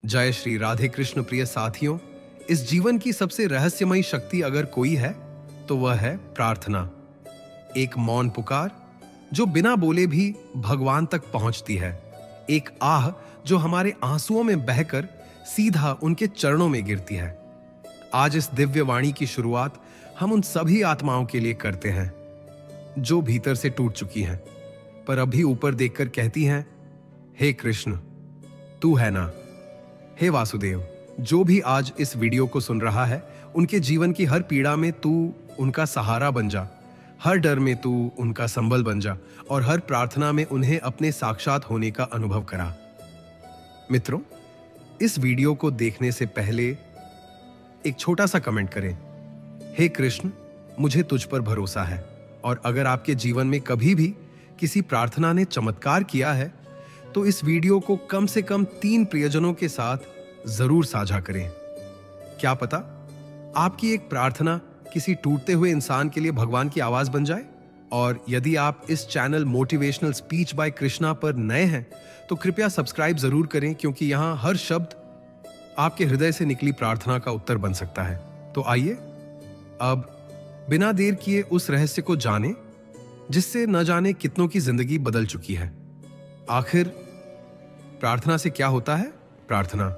जय श्री राधे कृष्ण प्रिय साथियों। इस जीवन की सबसे रहस्यमयी शक्ति अगर कोई है तो वह है प्रार्थना। एक मौन पुकार जो बिना बोले भी भगवान तक पहुंचती है। एक आह जो हमारे आंसुओं में बहकर सीधा उनके चरणों में गिरती है। आज इस दिव्य वाणी की शुरुआत हम उन सभी आत्माओं के लिए करते हैं जो भीतर से टूट चुकी हैं, पर अभी ऊपर देखकर कहती हैं, हे कृष्ण तू है ना। हे वासुदेव, जो भी आज इस वीडियो को सुन रहा है, उनके जीवन की हर पीड़ा में तू उनका सहारा बन जा, हर डर में तू उनका संबल बन जा और हर प्रार्थना में उन्हें अपने साक्षात होने का अनुभव करा। मित्रों, इस वीडियो को देखने से पहले एक छोटा सा कमेंट करें, हे कृष्ण मुझे तुझ पर भरोसा है। और अगर आपके जीवन में कभी भी किसी प्रार्थना ने चमत्कार किया है तो इस वीडियो को कम से कम 3 प्रियजनों के साथ जरूर साझा करें। क्या पता आपकी एक प्रार्थना किसी टूटते हुए इंसान के लिए भगवान की आवाज बन जाए। और यदि आप इस channel motivational speech bye Krishna पर नए हैं तो कृपया सब्सक्राइब जरूर करें, क्योंकि यहां हर शब्द आपके हृदय से निकली प्रार्थना का उत्तर बन सकता है। तो आइए अब बिना देर किए उस रहस्य को जानें जिससे न जाने कितनों की जिंदगी बदल चुकी है। आखिर प्रार्थना से क्या होता है? प्रार्थना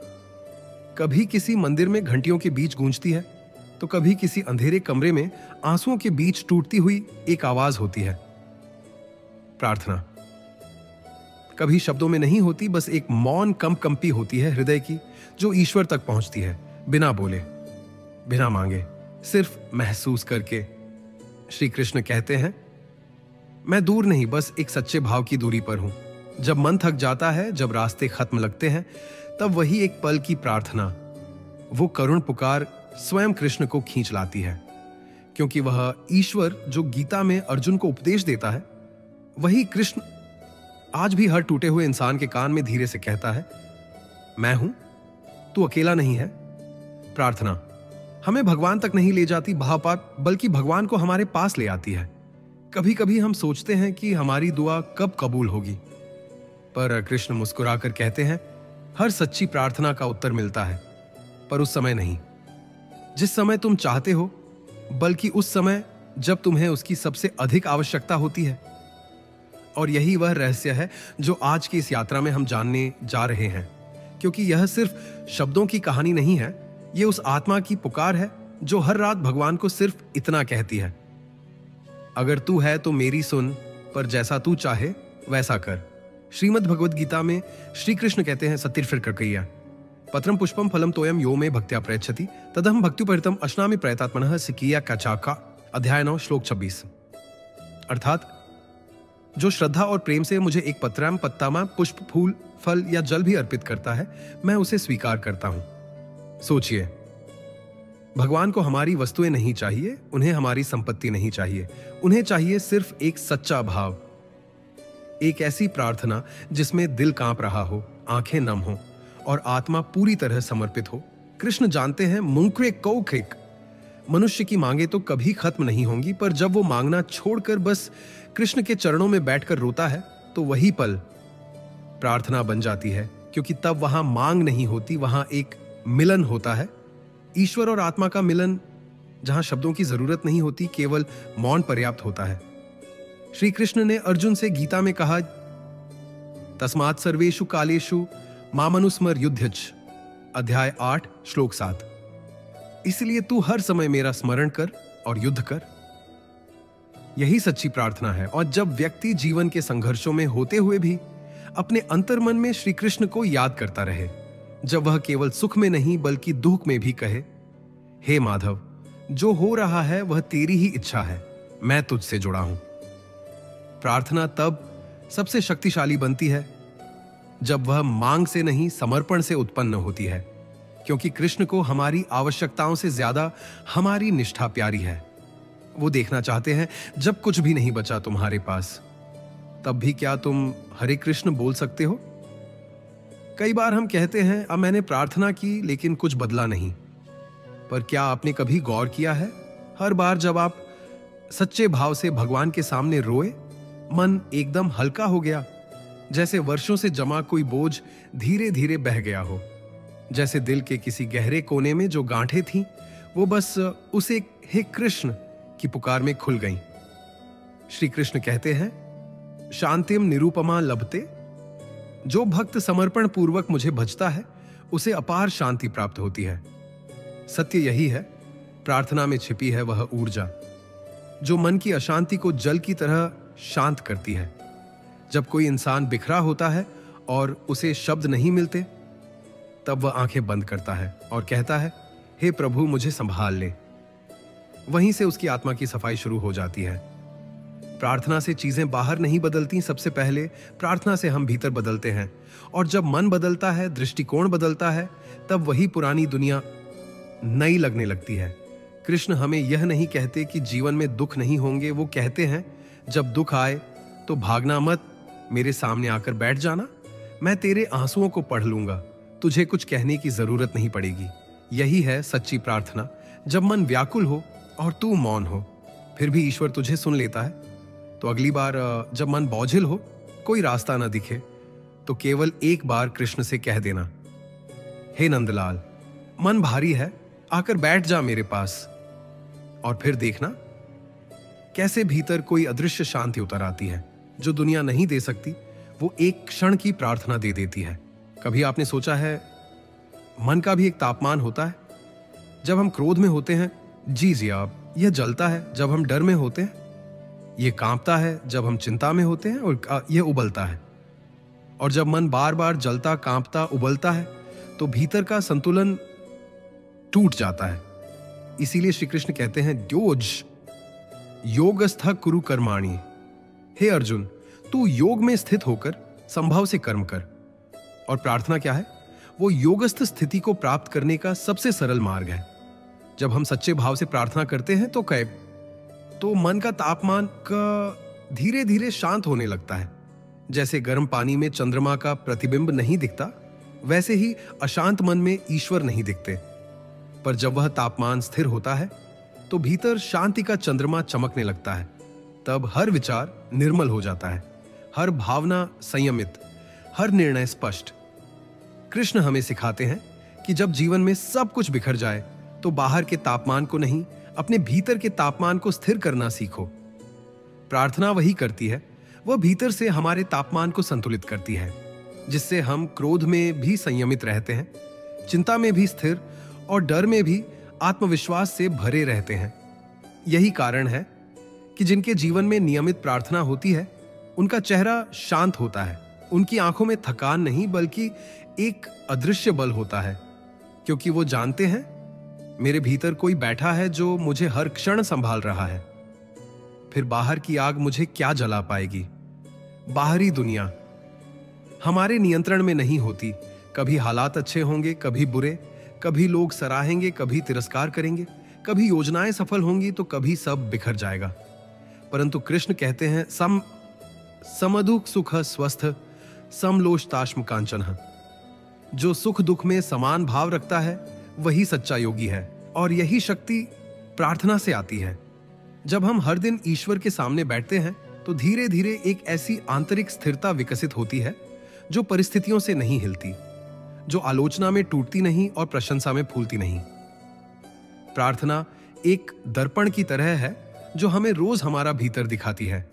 कभी किसी मंदिर में घंटियों के बीच गूंजती है तो कभी किसी अंधेरे कमरे में आंसुओं के बीच टूटती हुई एक आवाज होती है। प्रार्थना कभी शब्दों में नहीं होती, बस एक मौन कंपी होती है हृदय की, जो ईश्वर तक पहुंचती है बिना बोले, बिना मांगे, सिर्फ महसूस करके। श्री कृष्ण कहते हैं, मैं दूर नहीं, बस एक सच्चे भाव की दूरी पर हूं। जब मन थक जाता है, जब रास्ते खत्म लगते हैं, तब वही एक पल की प्रार्थना, वो करुण पुकार स्वयं कृष्ण को खींच लाती है। क्योंकि वह ईश्वर जो गीता में अर्जुन को उपदेश देता है, वही कृष्ण आज भी हर टूटे हुए इंसान के कान में धीरे से कहता है, मैं हूं, तू अकेला नहीं है। प्रार्थना हमें भगवान तक नहीं ले जाती भाव, बल्कि भगवान को हमारे पास ले आती है। कभी कभी हम सोचते हैं कि हमारी दुआ कब कबूल होगी, पर कृष्ण मुस्कुराकर कहते हैं, हर सच्ची प्रार्थना का उत्तर मिलता है, पर उस समय नहीं जिस समय तुम चाहते हो, बल्कि उस समय जब तुम्हें उसकी सबसे अधिक आवश्यकता होती है। और यही वह रहस्य है जो आज की इस यात्रा में हम जानने जा रहे हैं। क्योंकि यह सिर्फ शब्दों की कहानी नहीं है, यह उस आत्मा की पुकार है जो हर रात भगवान को सिर्फ इतना कहती है, अगर तू है तो मेरी सुन, पर जैसा तू चाहे वैसा कर। श्रीमद् भगवद गीता में श्री कृष्ण कहते हैं, सत्तिर्फिर कर्कय्या पत्रम पुष्पम फलम तोयम यो में भक्त्या प्रयच्छति तदहम भक्त्युपहृतम अश्नामि प्रयतात्मनः सिकिया कचाका। अध्याय 9 श्लोक 26। अर्थात जो श्रद्धा और प्रेम से मुझे एक पत्राम, पत्तामा, पुष्प, फूल, फल या जल भी अर्पित करता है, मैं उसे स्वीकार करता हूं। सोचिए, भगवान को हमारी वस्तुएं नहीं चाहिए, उन्हें हमारी संपत्ति नहीं चाहिए, उन्हें चाहिए सिर्फ एक सच्चा भाव, एक ऐसी प्रार्थना जिसमें दिल कांप रहा हो, आंखें नम हो और आत्मा पूरी तरह समर्पित हो। कृष्ण जानते हैं, मुंक्रे कौखिक मनुष्य की मांगे तो कभी खत्म नहीं होंगी, पर जब वो मांगना छोड़कर बस कृष्ण के चरणों में बैठकर रोता है तो वही पल प्रार्थना बन जाती है। क्योंकि तब वहां मांग नहीं होती, वहां एक मिलन होता है, ईश्वर और आत्मा का मिलन, जहां शब्दों की जरूरत नहीं होती, केवल मौन पर्याप्त होता है। श्री कृष्ण ने अर्जुन से गीता में कहा, तस्मात् सर्वेषु कालेषु मामनुस्मर युध्यच। अध्याय 8 श्लोक 7। इसलिए तू हर समय मेरा स्मरण कर और युद्ध कर। यही सच्ची प्रार्थना है। और जब व्यक्ति जीवन के संघर्षों में होते हुए भी अपने अंतर्मन में श्री कृष्ण को याद करता रहे, जब वह केवल सुख में नहीं बल्कि दुख में भी कहे, हे माधव, जो हो रहा है वह तेरी ही इच्छा है, मैं तुझसे जुड़ा हूं। प्रार्थना तब सबसे शक्तिशाली बनती है जब वह मांग से नहीं, समर्पण से उत्पन्न होती है। क्योंकि कृष्ण को हमारी आवश्यकताओं से ज्यादा हमारी निष्ठा प्यारी है। वो देखना चाहते हैं, जब कुछ भी नहीं बचा तुम्हारे पास, तब भी क्या तुम हरे कृष्ण बोल सकते हो? कई बार हम कहते हैं, अब मैंने प्रार्थना की लेकिन कुछ बदला नहीं। पर क्या आपने कभी गौर किया है, हर बार जब आप सच्चे भाव से भगवान के सामने रोए, मन एकदम हल्का हो गया, जैसे वर्षों से जमा कोई बोझ धीरे धीरे बह गया हो। जैसे दिल के किसी गहरे कोने में जो गांठें थीं, वो बस उस एक हे कृष्ण की पुकार में खुल गईं। श्री कृष्ण कहते हैं, शांतिम निरूपमा लभते, जो भक्त समर्पण पूर्वक मुझे भजता है उसे अपार शांति प्राप्त होती है। सत्य यही है, प्रार्थना में छिपी है वह ऊर्जा जो मन की अशांति को जल की तरह शांत करती है। जब कोई इंसान बिखरा होता है और उसे शब्द नहीं मिलते, तब वह आंखें बंद करता है और कहता है, हे प्रभु मुझे संभाल ले। वहीं से उसकी आत्मा की सफाई शुरू हो जाती है। प्रार्थना से चीजें बाहर नहीं बदलती, सबसे पहले प्रार्थना से हम भीतर बदलते हैं। और जब मन बदलता है, दृष्टिकोण बदलता है, तब वही पुरानी दुनिया नई लगने लगती है। कृष्ण हमें यह नहीं कहते कि जीवन में दुख नहीं होंगे, वो कहते हैं जब दुख आए तो भागना मत, मेरे सामने आकर बैठ जाना, मैं तेरे आंसुओं को पढ़ लूंगा, तुझे कुछ कहने की जरूरत नहीं पड़ेगी। यही है सच्ची प्रार्थना। जब मन व्याकुल हो और तू मौन हो, फिर भी ईश्वर तुझे सुन लेता है। तो अगली बार जब मन बोझिल हो, कोई रास्ता ना दिखे, तो केवल एक बार कृष्ण से कह देना, हे नंदलाल, मन भारी है, आकर बैठ जा मेरे पास। और फिर देखना कैसे भीतर कोई अदृश्य शांति उतर आती है जो दुनिया नहीं दे सकती, वो एक क्षण की प्रार्थना दे देती है। कभी आपने सोचा है, मन का भी एक तापमान होता है। जब हम क्रोध में होते हैं, जी आप, यह जलता है। जब हम डर में होते हैं, यह कांपता है। जब हम चिंता में होते हैं, और यह उबलता है। और जब मन बार बार जलता, कांपता, उबलता है, तो भीतर का संतुलन टूट जाता है। इसीलिए श्री कृष्ण कहते हैं, द्योज योगस्थ कुरु कर्माणि। हे अर्जुन, तू योग में स्थित होकर संभव से कर्म कर। और प्रार्थना क्या है? वो योगस्थ स्थिति को प्राप्त करने का सबसे सरल मार्ग है। जब हम सच्चे भाव से प्रार्थना करते हैं तो मन का तापमान का धीरे धीरे शांत होने लगता है। जैसे गर्म पानी में चंद्रमा का प्रतिबिंब नहीं दिखता, वैसे ही अशांत मन में ईश्वर नहीं दिखते। पर जब वह तापमान स्थिर होता है तो भीतर शांति का चंद्रमा चमकने लगता है। तब हर विचार निर्मल हो जाता है, हर भावना संयमित, हर निर्णय स्पष्ट। कृष्ण हमें सिखाते हैं कि जब जीवन में सब कुछ बिखर जाए तो बाहर के तापमान को नहीं, अपने भीतर के तापमान को स्थिर करना सीखो। प्रार्थना वही करती है, वह भीतर से हमारे तापमान को संतुलित करती है, जिससे हम क्रोध में भी संयमित रहते हैं, चिंता में भी स्थिर और डर में भी आत्मविश्वास से भरे रहते हैं। यही कारण है कि जिनके जीवन में नियमित प्रार्थना होती है, उनका चेहरा शांत होता है, उनकी आंखों में थकान नहीं बल्कि एक अदृश्य बल होता है, क्योंकि वो जानते हैं मेरे भीतर कोई बैठा है जो मुझे हर क्षण संभाल रहा है। फिर बाहर की आग मुझे क्या जला पाएगी? बाहरी दुनिया हमारे नियंत्रण में नहीं होती। कभी हालात अच्छे होंगे, कभी बुरे, कभी लोग सराहेंगे, कभी तिरस्कार करेंगे, कभी योजनाएं सफल होंगी तो कभी सब बिखर जाएगा। परंतु कृष्ण कहते हैं, समदुख सुख स्वस्थ समलोष्टाश्म कांचन। जो सुख दुख में समान भाव रखता है वही सच्चा योगी है। और यही शक्ति प्रार्थना से आती है। जब हम हर दिन ईश्वर के सामने बैठते हैं तो धीरे धीरे एक ऐसी आंतरिक स्थिरता विकसित होती है जो परिस्थितियों से नहीं हिलती, जो आलोचना में टूटती नहीं और प्रशंसा में फूलती नहीं। प्रार्थना एक दर्पण की तरह है जो हमें रोज हमारा भीतर दिखाती है,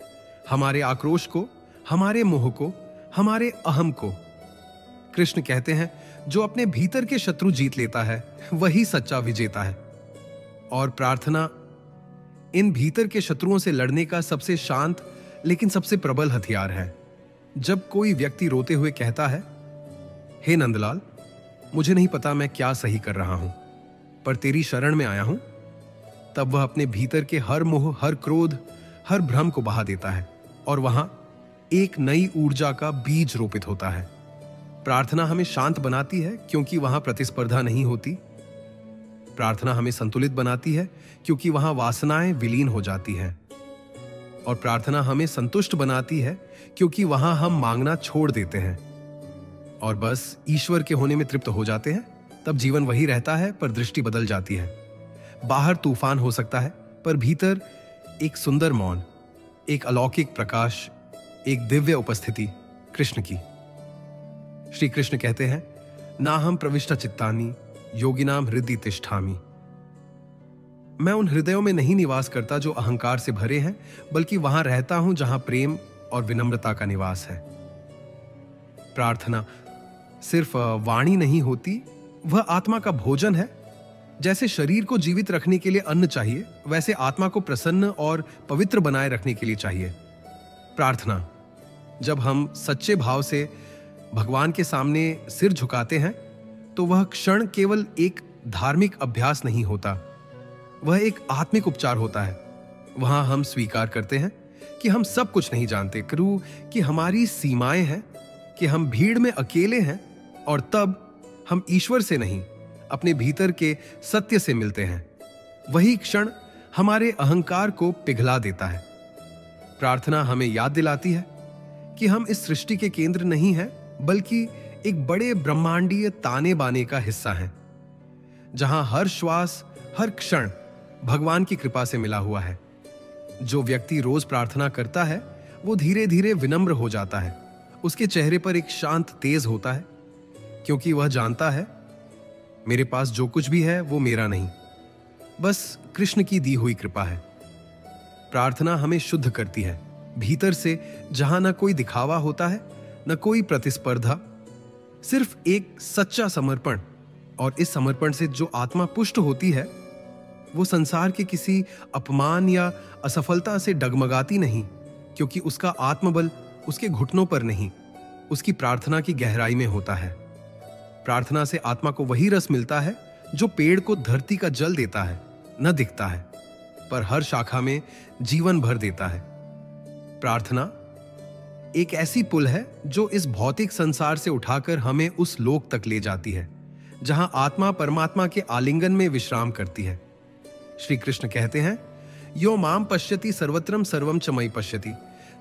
हमारे आक्रोश को, हमारे मोह को, हमारे अहम को। कृष्ण कहते हैं, जो अपने भीतर के शत्रु जीत लेता है वही सच्चा विजेता है। और प्रार्थना इन भीतर के शत्रुओं से लड़ने का सबसे शांत लेकिन सबसे प्रबल हथियार है। जब कोई व्यक्ति रोते हुए कहता है, हे नंदलाल, मुझे नहीं पता मैं क्या सही कर रहा हूं, पर तेरी शरण में आया हूं, तब वह अपने भीतर के हर मोह, हर क्रोध, हर भ्रम को बहा देता है और वहां एक नई ऊर्जा का बीज रोपित होता है। प्रार्थना हमें शांत बनाती है क्योंकि वहां प्रतिस्पर्धा नहीं होती। प्रार्थना हमें संतुलित बनाती है क्योंकि वहां वासनाएं विलीन हो जाती हैं। और प्रार्थना हमें संतुष्ट बनाती है क्योंकि वहां हम मांगना छोड़ देते हैं और बस ईश्वर के होने में तृप्त हो जाते हैं। तब जीवन वही रहता है पर दृष्टि बदल जाती है। बाहर तूफान हो सकता है पर भीतर एक सुंदर मौन, एक अलौकिक प्रकाश, एक दिव्य उपस्थिति कृष्ण की। श्री कृष्ण कहते हैं, नाहम प्रविष्ट चित्तानि योगिनाम हृदि तिष्ठामि। मैं उन हृदयों में नहीं निवास करता जो अहंकार से भरे हैं, बल्कि वहां रहता हूं जहां प्रेम और विनम्रता का निवास है। प्रार्थना सिर्फ वाणी नहीं होती, वह आत्मा का भोजन है। जैसे शरीर को जीवित रखने के लिए अन्न चाहिए, वैसे आत्मा को प्रसन्न और पवित्र बनाए रखने के लिए चाहिए प्रार्थना। जब हम सच्चे भाव से भगवान के सामने सिर झुकाते हैं, तो वह क्षण केवल एक धार्मिक अभ्यास नहीं होता, वह एक आत्मिक उपचार होता है। वहां हम स्वीकार करते हैं कि हम सब कुछ नहीं जानते, कि हमारी सीमाएं हैं, कि हम भीड़ में अकेले हैं, और तब हम ईश्वर से नहीं, अपने भीतर के सत्य से मिलते हैं। वही क्षण हमारे अहंकार को पिघला देता है। प्रार्थना हमें याद दिलाती है कि हम इस सृष्टि के केंद्र नहीं हैं, बल्कि एक बड़े ब्रह्मांडीय ताने बाने का हिस्सा हैं, जहां हर श्वास, हर क्षण भगवान की कृपा से मिला हुआ है। जो व्यक्ति रोज प्रार्थना करता है, वो धीरे धीरे विनम्र हो जाता है। उसके चेहरे पर एक शांत तेज होता है, क्योंकि वह जानता है मेरे पास जो कुछ भी है वो मेरा नहीं, बस कृष्ण की दी हुई कृपा है। प्रार्थना हमें शुद्ध करती है भीतर से, जहां न कोई दिखावा होता है, न कोई प्रतिस्पर्धा, सिर्फ एक सच्चा समर्पण। और इस समर्पण से जो आत्मा पुष्ट होती है, वो संसार के किसी अपमान या असफलता से डगमगाती नहीं, क्योंकि उसका आत्मबल उसके घुटनों पर नहीं, उसकी प्रार्थना की गहराई में होता है। प्रार्थना से आत्मा को वही रस मिलता है जो पेड़ को धरती का जल देता है, न दिखता है, पर हर शाखा में जीवन भर देता है। प्रार्थना एक ऐसी पुल है जो इस भौतिक संसार से उठाकर हमें उस लोक तक ले जाती है, जहां आत्मा परमात्मा के आलिंगन में विश्राम करती है। श्री कृष्ण कहते हैं, यो माम पश्यति सर्वत्रम सर्वम च मयि पश्यति,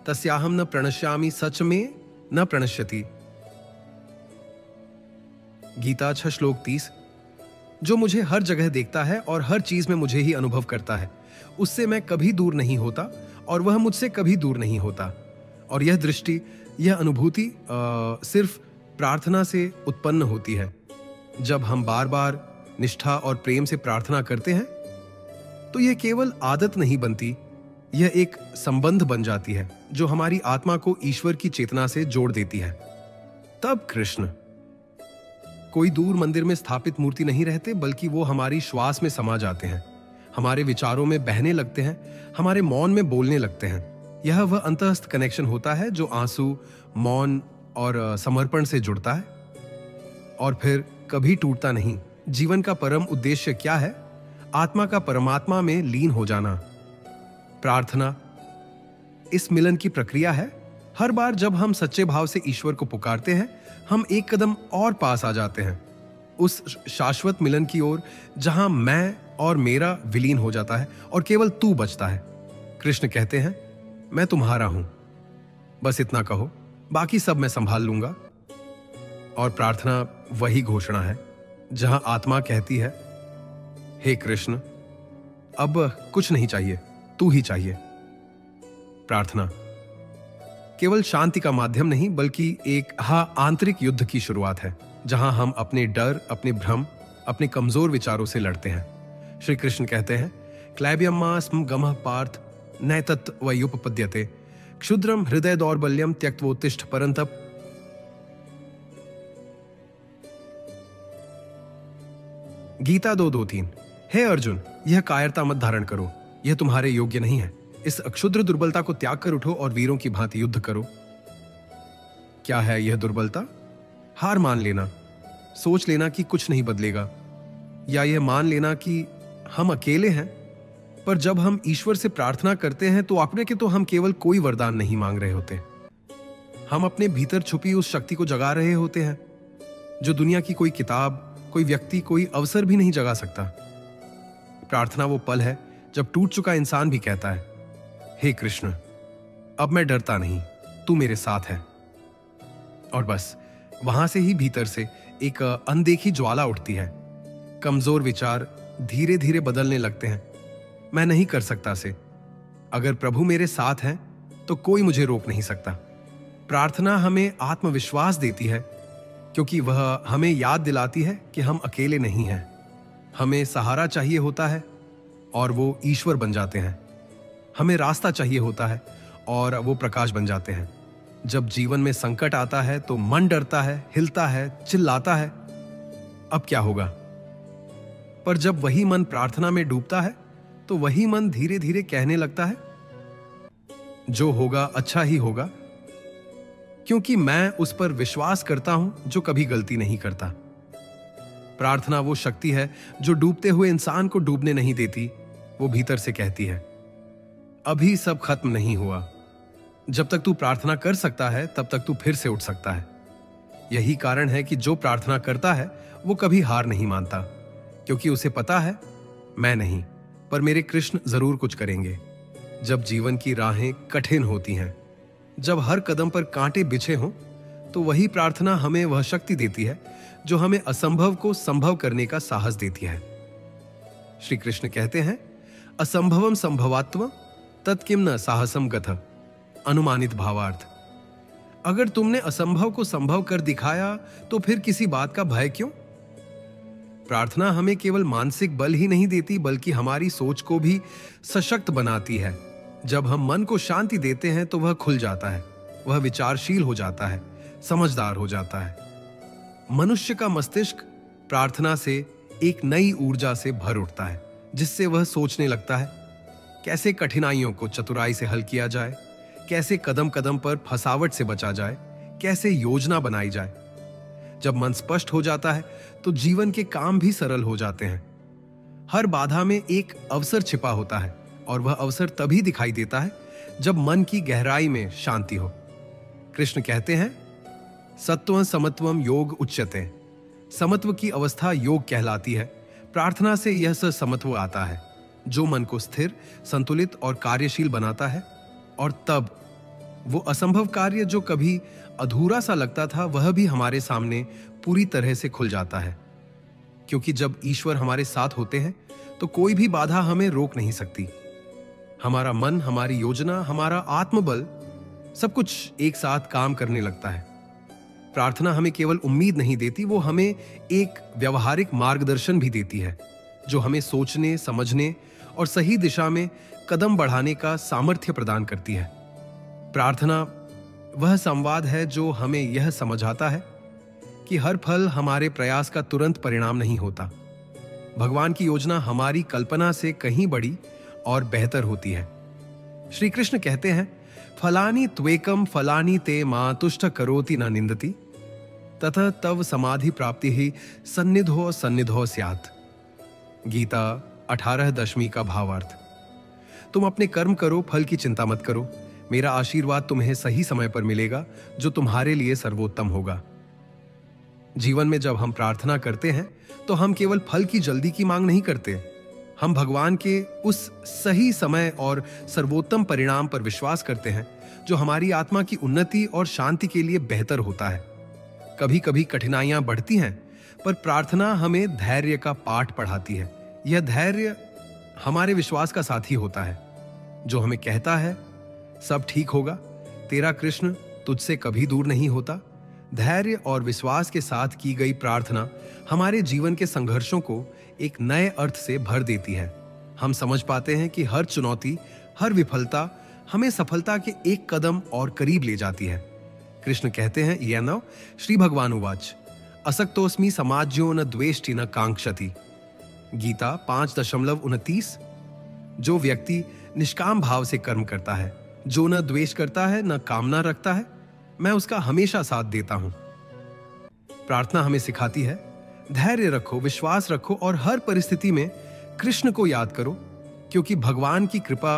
तस्याहम न प्रणश्यामि सच में न प्रणश्यति। गीता 6 श्लोक 30। जो मुझे हर जगह देखता है और हर चीज में मुझे ही अनुभव करता है, उससे मैं कभी दूर नहीं होता और वह मुझसे कभी दूर नहीं होता। और यह दृष्टि, यह अनुभूति सिर्फ प्रार्थना से उत्पन्न होती है। जब हम बार बार निष्ठा और प्रेम से प्रार्थना करते हैं, तो यह केवल आदत नहीं बनती, यह एक संबंध बन जाती है जो हमारी आत्मा को ईश्वर की चेतना से जोड़ देती है। तब कृष्ण कोई दूर मंदिर में स्थापित मूर्ति नहीं रहते, बल्कि वो हमारी श्वास में समा जाते हैं, हमारे विचारों में बहने लगते हैं, हमारे मौन में बोलने लगते हैं। यह वह अंतःस्थ कनेक्शन होता है जो आंसू, मौन और समर्पण से जुड़ता है और फिर कभी टूटता नहीं। जीवन का परम उद्देश्य क्या है? आत्मा का परमात्मा में लीन हो जाना। प्रार्थना इस मिलन की प्रक्रिया है। हर बार जब हम सच्चे भाव से ईश्वर को पुकारते हैं, हम एक कदम और पास आ जाते हैं उस शाश्वत मिलन की ओर, जहां मैं और मेरा विलीन हो जाता है और केवल तू बचता है। कृष्ण कहते हैं, मैं तुम्हारा हूं, बस इतना कहो, बाकी सब मैं संभाल लूंगा। और प्रार्थना वही घोषणा है जहां आत्मा कहती है, हे कृष्ण, अब कुछ नहीं चाहिए, तू ही चाहिए। प्रार्थना केवल शांति का माध्यम नहीं, बल्कि एक आंतरिक युद्ध की शुरुआत है, जहां हम अपने डर, अपने भ्रम, अपने कमजोर विचारों से लड़ते हैं। श्री कृष्ण कहते हैं, क्लैब्यम्मा स्म गमः पार्थ नैतत् वयुपपद्यते, क्षुद्रम हृदय दौर्बल्यम त्यक्त्वोत्तिष्ठ परंतप। गीता 2:2-3। हे अर्जुन, यह कायरता मत धारण करो, यह तुम्हारे योग्य नहीं है। इस अक्षुद्र दुर्बलता को त्याग कर उठो और वीरों की भांति युद्ध करो। क्या है यह दुर्बलता? हार मान लेना, सोच लेना कि कुछ नहीं बदलेगा, या यह मान लेना कि हम अकेले हैं। पर जब हम ईश्वर से प्रार्थना करते हैं, तो अपने के तो हम केवल कोई वरदान नहीं मांग रहे होते, हम अपने भीतर छुपी उस शक्ति को जगा रहे होते हैं जो दुनिया की कोई किताब, कोई व्यक्ति, कोई अवसर भी नहीं जगा सकता। प्रार्थना वो पल है जब टूट चुका इंसान भी कहता है, हे कृष्ण, अब मैं डरता नहीं, तू मेरे साथ है। और बस वहां से ही भीतर से एक अनदेखी ज्वाला उठती है। कमजोर विचार धीरे धीरे बदलने लगते हैं। मैं नहीं कर सकता से, अगर प्रभु मेरे साथ हैं तो कोई मुझे रोक नहीं सकता। प्रार्थना हमें आत्मविश्वास देती है, क्योंकि वह हमें याद दिलाती है कि हम अकेले नहीं हैं। हमें सहारा चाहिए होता है और वो ईश्वर बन जाते हैं। हमें रास्ता चाहिए होता है और वो प्रकाश बन जाते हैं। जब जीवन में संकट आता है तो मन डरता है, हिलता है, चिल्लाता है, अब क्या होगा? पर जब वही मन प्रार्थना में डूबता है तो वही मन धीरे धीरे कहने लगता है, जो होगा अच्छा ही होगा, क्योंकि मैं उस पर विश्वास करता हूं जो कभी गलती नहीं करता। प्रार्थना वो शक्ति है जो डूबते हुए इंसान को डूबने नहीं देती। वो भीतर से कहती है, अभी सब खत्म नहीं हुआ। जब तक तू प्रार्थना कर सकता है तब तक तू फिर से उठ सकता है। यही कारण है कि जो प्रार्थना करता है वो कभी हार नहीं मानता, क्योंकि उसे पता है, मैं नहीं पर मेरे कृष्ण जरूर कुछ करेंगे। जब जीवन की राहें कठिन होती हैं, जब हर कदम पर कांटे बिछे हों, तो वही प्रार्थना हमें वह शक्ति देती है जो हमें असंभव को संभव करने का साहस देती है। श्री कृष्ण कहते हैं, असंभवम संभवात्व तत्किम न साहसम गथ। अनुमानित भावार्थ, अगर तुमने असंभव को संभव कर दिखाया तो फिर किसी बात का भय क्यों? प्रार्थना हमें केवल मानसिक बल ही नहीं देती बल्कि हमारी सोच को भी सशक्त बनाती है। जब हम मन को शांति देते हैं तो वह खुल जाता है, वह विचारशील हो जाता है, समझदार हो जाता है। मनुष्य का मस्तिष्क प्रार्थना से एक नई ऊर्जा से भर उठता है, जिससे वह सोचने लगता है कैसे कठिनाइयों को चतुराई से हल किया जाए, कैसे कदम कदम पर फंसावट से बचा जाए, कैसे योजना बनाई जाए। जब मन स्पष्ट हो जाता है तो जीवन के काम भी सरल हो जाते हैं। हर बाधा में एक अवसर छिपा होता है और वह अवसर तभी दिखाई देता है जब मन की गहराई में शांति हो। कृष्ण कहते हैं, सत्वं समत्वम योग उच्यते। समत्व की अवस्था योग कहलाती है। प्रार्थना से यह समत्व आता है जो मन को स्थिर, संतुलित और कार्यशील बनाता है। और तब वो असंभव कार्य जो कभी अधूरा सा लगता था वह भी हमारे सामने पूरी तरह से खुल जाता है। क्योंकि जब ईश्वर हमारे साथ होते हैं तो कोई भी बाधा हमें रोक नहीं सकती। हमारा मन, हमारी योजना, हमारा आत्मबल, सब कुछ एक साथ काम करने लगता है। प्रार्थना हमें केवल उम्मीद नहीं देती, वो हमें एक व्यवहारिक मार्गदर्शन भी देती है जो हमें सोचने, समझने और सही दिशा में कदम बढ़ाने का सामर्थ्य प्रदान करती है। प्रार्थना वह संवाद है जो हमें यह समझाता है कि हर फल हमारे प्रयास का तुरंत परिणाम नहीं होता। भगवान की योजना हमारी कल्पना से कहीं बड़ी और बेहतर होती है। श्री कृष्ण कहते हैं, फलानि त्वेकम फलानि ते मा तुष्ट करोति न निंदति ततः तव समाधि प्राप्ति ही सन्निधो सन्निधो स्यात्। गीता 18 का भावार्थ। तुम अपने कर्म करो, फल की चिंता मत करो। मेरा आशीर्वाद तुम्हें सही समय पर मिलेगा जो तुम्हारे लिए सर्वोत्तम होगा। जीवन में जब हम प्रार्थना करते हैं तो हम केवल फल की जल्दी की मांग नहीं करते, हम भगवान के उस सही समय और सर्वोत्तम परिणाम पर विश्वास करते हैं जो हमारी आत्मा की उन्नति और शांति के लिए बेहतर होता है। कभी कभी कठिनाइयां बढ़ती हैं, पर प्रार्थना हमें धैर्य का पाठ पढ़ाती है। यह धैर्य हमारे विश्वास का साथी होता है जो हमें कहता है, सब ठीक होगा, तेरा कृष्ण तुझसे कभी दूर नहीं होता। धैर्य और विश्वास के साथ की गई प्रार्थना हमारे जीवन के संघर्षों को एक नए अर्थ से भर देती है। हम समझ पाते हैं कि हर चुनौती, हर विफलता हमें सफलता के एक कदम और करीब ले जाती है। कृष्ण कहते हैं, यह नव श्री भगवान उवाच असक्तोस्मि समाज्यो न द्वेष्टि न कांक्षति। गीता 5:29। जो व्यक्ति निष्काम भाव से कर्म करता है, जो न द्वेष करता है न कामना रखता है, मैं उसका हमेशा साथ देता हूं। प्रार्थना हमें सिखाती है, धैर्य रखो, विश्वास रखो और हर परिस्थिति में कृष्ण को याद करो, क्योंकि भगवान की कृपा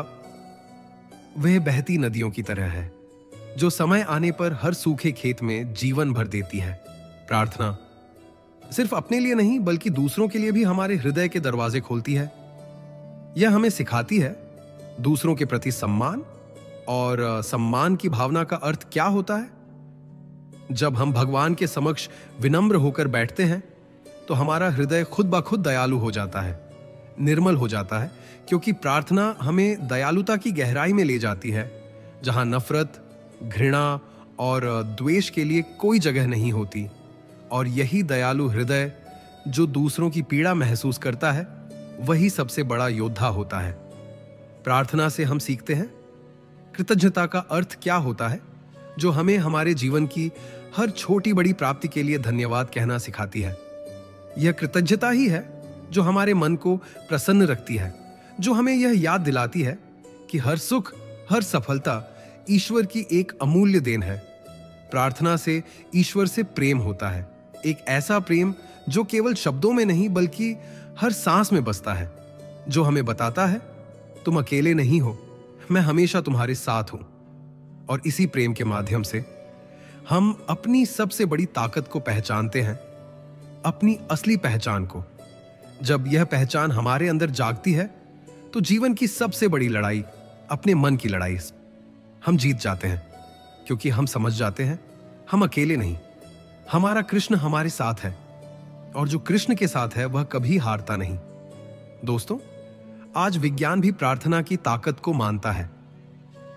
वह बहती नदियों की तरह है जो समय आने पर हर सूखे खेत में जीवन भर देती है। प्रार्थना सिर्फ अपने लिए नहीं बल्कि दूसरों के लिए भी हमारे हृदय के दरवाजे खोलती है। यह हमें सिखाती है दूसरों के प्रति सम्मान, और सम्मान की भावना का अर्थ क्या होता है। जब हम भगवान के समक्ष विनम्र होकर बैठते हैं तो हमारा हृदय खुद ब खुद दयालु हो जाता है, निर्मल हो जाता है, क्योंकि प्रार्थना हमें दयालुता की गहराई में ले जाती है जहां नफरत, घृणा और द्वेष के लिए कोई जगह नहीं होती। और यही दयालु हृदय जो दूसरों की पीड़ा महसूस करता है, वही सबसे बड़ा योद्धा होता है। प्रार्थना से हम सीखते हैं कृतज्ञता का अर्थ क्या होता है, जो हमें हमारे जीवन की हर छोटी बड़ी प्राप्ति के लिए धन्यवाद कहना सिखाती है। यह कृतज्ञता ही है जो हमारे मन को प्रसन्न रखती है, जो हमें यह याद दिलाती है कि हर सुख, हर सफलता ईश्वर की एक अमूल्य देन है। प्रार्थना से ईश्वर से प्रेम होता है, एक ऐसा प्रेम जो केवल शब्दों में नहीं बल्कि हर सांस में बसता है, जो हमें बताता है तुम अकेले नहीं हो, मैं हमेशा तुम्हारे साथ हूं। और इसी प्रेम के माध्यम से हम अपनी सबसे बड़ी ताकत को पहचानते हैं, अपनी असली पहचान को। जब यह पहचान हमारे अंदर जागती है तो जीवन की सबसे बड़ी लड़ाई, अपने मन की लड़ाई, हम जीत जाते हैं, क्योंकि हम समझ जाते हैं हम अकेले नहीं, हमारा कृष्ण हमारे साथ है, और जो कृष्ण के साथ है वह कभी हारता नहीं। दोस्तों, आज विज्ञान भी प्रार्थना की ताकत को मानता है।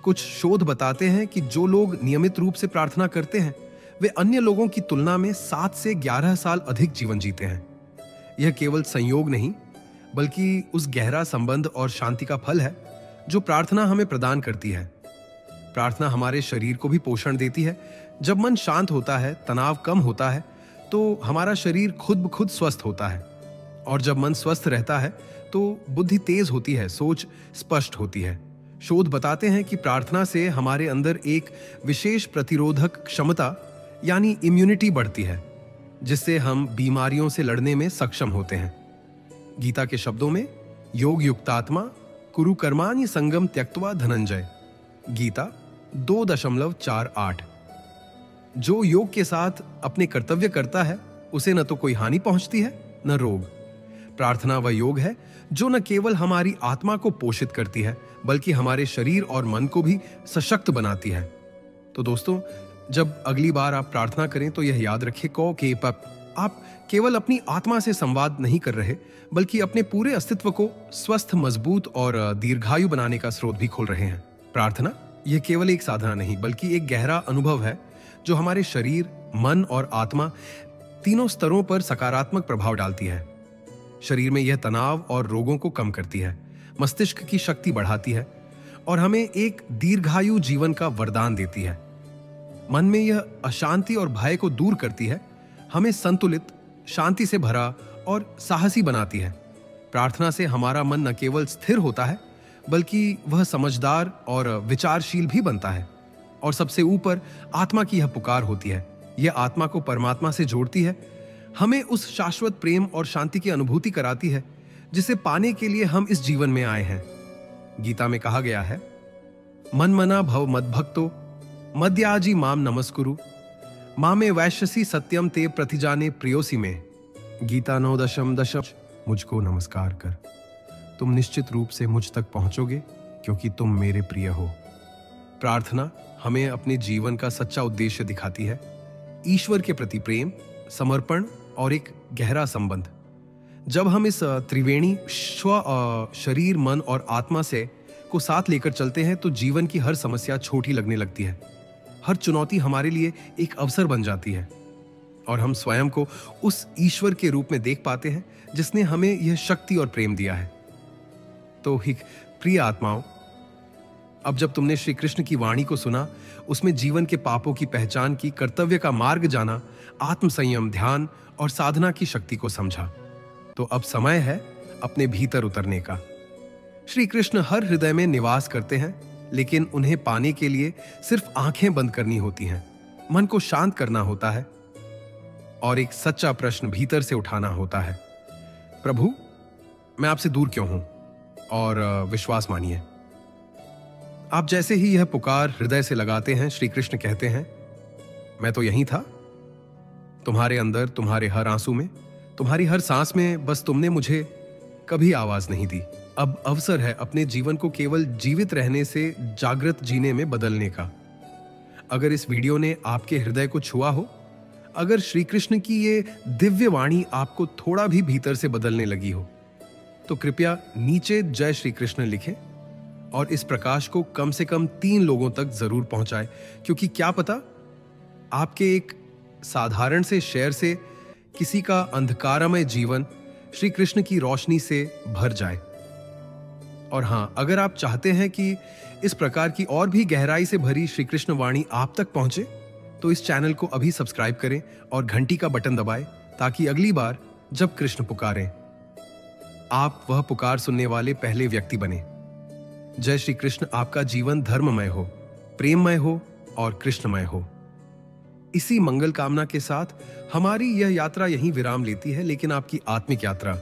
कुछ शोध बताते हैं कि जो लोग नियमित रूप से प्रार्थना करते हैं वे अन्य लोगों की तुलना में 7 से 11 साल अधिक जीवन जीते हैं। यह केवल संयोग नहीं बल्कि उस गहरा संबंध और शांति का फल है जो प्रार्थना हमें प्रदान करती है। प्रार्थना हमारे शरीर को भी पोषण देती है। जब मन शांत होता है, तनाव कम होता है, तो हमारा शरीर खुद ब खुद स्वस्थ होता है। और जब मन स्वस्थ रहता है तो बुद्धि तेज होती है, सोच स्पष्ट होती है। शोध बताते हैं कि प्रार्थना से हमारे अंदर एक विशेष प्रतिरोधक क्षमता यानी इम्यूनिटी बढ़ती है, जिससे हम बीमारियों से लड़ने में सक्षम होते हैं। गीता के शब्दों में योग युक्तात्मा कुरु कर्माणि संगम त्यक्त्वा धनंजय, गीता 2.48। जो योग के साथ अपने कर्तव्य करता है उसे न तो कोई हानि पहुंचती है न रोग। प्रार्थना वह योग है जो न केवल हमारी आत्मा को पोषित करती है बल्कि हमारे शरीर और मन को भी सशक्त बनाती है। तो दोस्तों, जब अगली बार आप प्रार्थना करें तो यह याद रखें कि आप केवल अपनी आत्मा से संवाद नहीं कर रहे बल्कि अपने पूरे अस्तित्व को स्वस्थ, मजबूत और दीर्घायु बनाने का स्रोत भी खोल रहे हैं। प्रार्थना यह केवल एक साधना नहीं बल्कि एक गहरा अनुभव है जो हमारे शरीर, मन और आत्मा तीनों स्तरों पर सकारात्मक प्रभाव डालती है। शरीर में यह तनाव और रोगों को कम करती है, मस्तिष्क की शक्ति बढ़ाती है और हमें एक दीर्घायु जीवन का वरदान देती है। मन में यह अशांति और भय को दूर करती है, हमें संतुलित, शांति से भरा और साहसी बनाती है। प्रार्थना से हमारा मन न केवल स्थिर होता है बल्कि वह समझदार और विचारशील भी बनता है। और सबसे ऊपर आत्मा की यह पुकार होती है, यह आत्मा को परमात्मा से जोड़ती है, हमें उस शाश्वत प्रेम और शांति की अनुभूति कराती है जिसे पाने के लिए हम इस जीवन में आए हैं। गीता में कहा गया है, मन मना भव मद्भक्तो मद्याजी माम नमस्कुरु मामे वैश्यसी सत्यम ते प्रतिजाने प्रियोसी में, गीता 9:10। मुझको नमस्कार कर, तुम निश्चित रूप से मुझ तक पहुंचोगे क्योंकि तुम मेरे प्रिय हो। प्रार्थना हमें अपने जीवन का सच्चा उद्देश्य दिखाती है, ईश्वर के प्रति प्रेम, समर्पण और एक गहरा संबंध। जब हम इस त्रिवेणी शरीर, मन और आत्मा से को साथ लेकर चलते हैं तो जीवन की हर समस्या छोटी लगने लगती है, हर चुनौती हमारे लिए एक अवसर बन जाती है और हम स्वयं को उस ईश्वर के रूप में देख पाते हैं जिसने हमें यह शक्ति और प्रेम दिया है। तो ही प्रिय आत्माओं, अब जब तुमने श्री कृष्ण की वाणी को सुना, उसमें जीवन के पापों की पहचान की, कर्तव्य का मार्ग जाना, आत्म संयम, ध्यान और साधना की शक्ति को समझा, तो अब समय है अपने भीतर उतरने का। श्री कृष्ण हर हृदय में निवास करते हैं, लेकिन उन्हें पाने के लिए सिर्फ आंखें बंद करनी होती हैं, मन को शांत करना होता है और एक सच्चा प्रश्न भीतर से उठाना होता है, प्रभु मैं आपसे दूर क्यों हूं? और विश्वास मानिए, आप जैसे ही यह पुकार हृदय से लगाते हैं, श्री कृष्ण कहते हैं, मैं तो यहीं था, तुम्हारे अंदर, तुम्हारे हर आंसू में, तुम्हारी हर सांस में, बस तुमने मुझे कभी आवाज नहीं दी। अब अवसर है अपने जीवन को केवल जीवित रहने से जागृत जीने में बदलने का। अगर इस वीडियो ने आपके हृदय को छुआ हो, अगर श्री कृष्ण की ये दिव्य वाणी आपको थोड़ा भी भीतर से बदलने लगी हो, तो कृपया नीचे जय श्री कृष्ण लिखें और इस प्रकाश को कम से कम 3 लोगों तक जरूर पहुंचाएं, क्योंकि क्या पता आपके एक साधारण से शेर से किसी का अंधकारमय जीवन श्री कृष्ण की रोशनी से भर जाए। और हां, अगर आप चाहते हैं कि इस प्रकार की और भी गहराई से भरी श्री कृष्ण वाणी आप तक पहुंचे, तो इस चैनल को अभी सब्सक्राइब करें और घंटी का बटन दबाएं, ताकि अगली बार जब कृष्ण पुकारें, आप वह पुकार सुनने वाले पहले व्यक्ति बने। जय श्री कृष्ण। आपका जीवन धर्ममय हो, प्रेममय हो और कृष्णमय हो। इसी मंगल कामना के साथ हमारी यह यात्रा यहीं विराम लेती है, लेकिन आपकी आत्मिक यात्रा